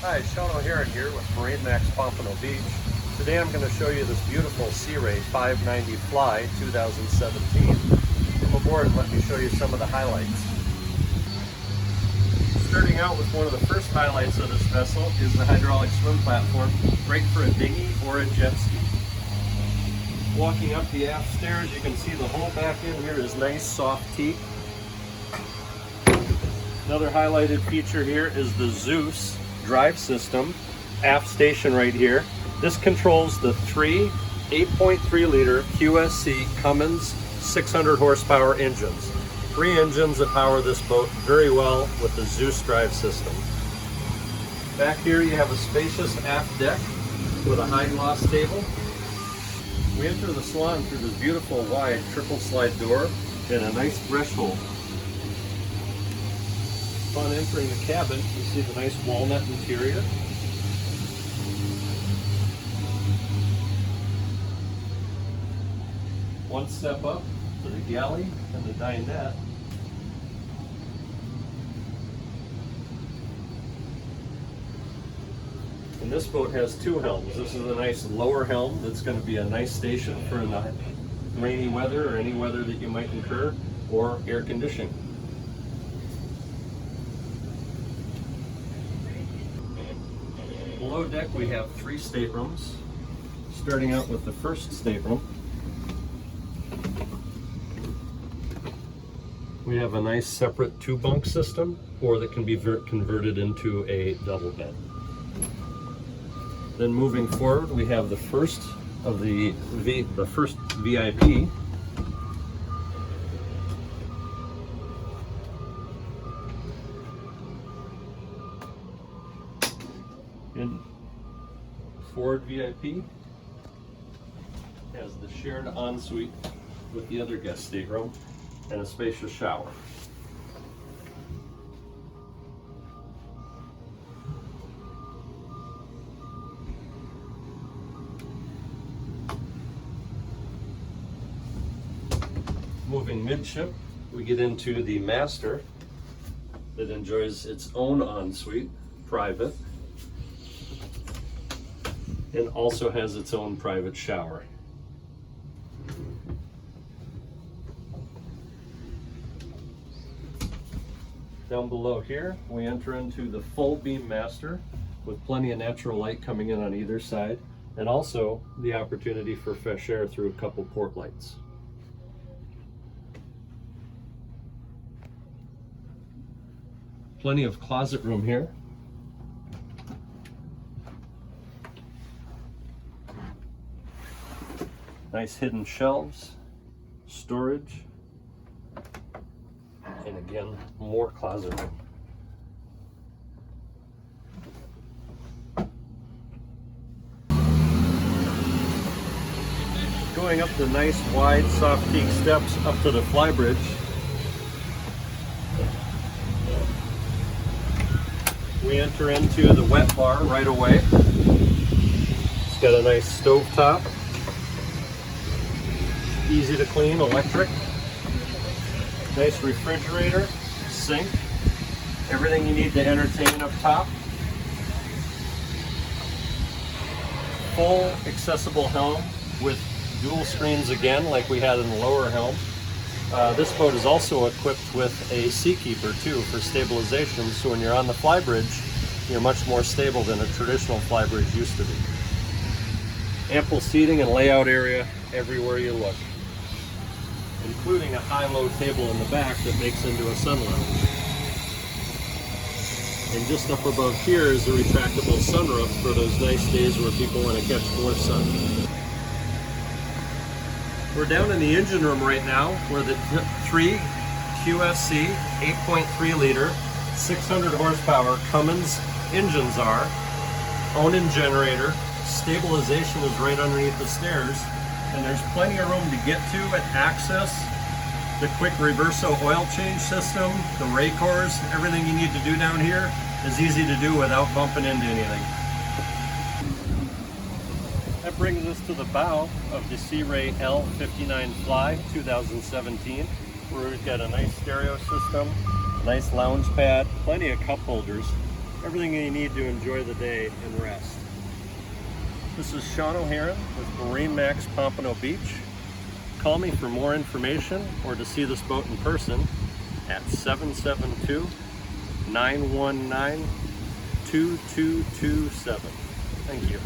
Hi, Sean O'Hara here with MarineMax Pompano Beach. Today I'm going to show you this beautiful Sea Ray 590 Fly 2017. Come aboard and let me show you some of the highlights. Starting out with one of the first highlights of this vessel is the hydraulic swim platform, great for a dinghy or a jet ski. Walking up the aft stairs, you can see the whole back end here is nice soft teak. Another highlighted feature here is the Zeus drive system, aft station right here. This controls the three 8.3 liter QSC Cummins 600 horsepower engines. Three engines that power this boat very well with the Zeus drive system. Back here you have a spacious aft deck with a high gloss table. We enter the salon through this beautiful wide triple slide door and a nice threshold. Upon entering the cabin, you see the nice walnut interior. One step up to the galley and the dinette. And this boat has two helms. This is a nice lower helm that's going to be a nice station for rainy weather or any weather that you might incur, or air conditioning. Below deck we have three staterooms, starting out with the first stateroom. We have a nice separate two bunk system, or that can be converted into a double bed. Then moving forward, we have the first of the first VIP. And Ford VIP has the shared ensuite with the other guest stateroom and a spacious shower. Moving midship, we get into the master that enjoys its own ensuite, private, and also has its own private shower. Down below here, we enter into the full beam master with plenty of natural light coming in on either side, and also the opportunity for fresh air through a couple port lights. Plenty of closet room here. Nice hidden shelves, storage, and again, more closet room. Going up the nice wide soft teak steps up to the fly bridge. We enter into the wet bar right away. It's got a nice stove top. Easy to clean, electric. Nice refrigerator, sink, everything you need to entertain up top. Full accessible helm with dual screens again, like we had in the lower helm. This boat is also equipped with a seakeeper too for stabilization, so when you're on the fly bridge, you're much more stable than a traditional fly bridge used to be. Ample seating and layout area everywhere you look, including a high-low table in the back that makes into a sun lounge. And just up above here is a retractable sunroof for those nice days where people want to catch more sun. We're down in the engine room right now where the three QSC 8.3 liter 600 horsepower Cummins engines are. Onan generator, stabilization is right underneath the stairs, and there's plenty of room to get to and access the quick reverso oil change system, the Raycors. Everything you need to do down here is easy to do without bumping into anything. That brings us to the bow of the Sea Ray L590 Fly 2017, where we've got a nice stereo system, nice lounge pad, plenty of cup holders, everything you need to enjoy the day and rest. This is Sean O'Haron with MarineMax Pompano Beach. Call me for more information or to see this boat in person at 772-919-2227. Thank you.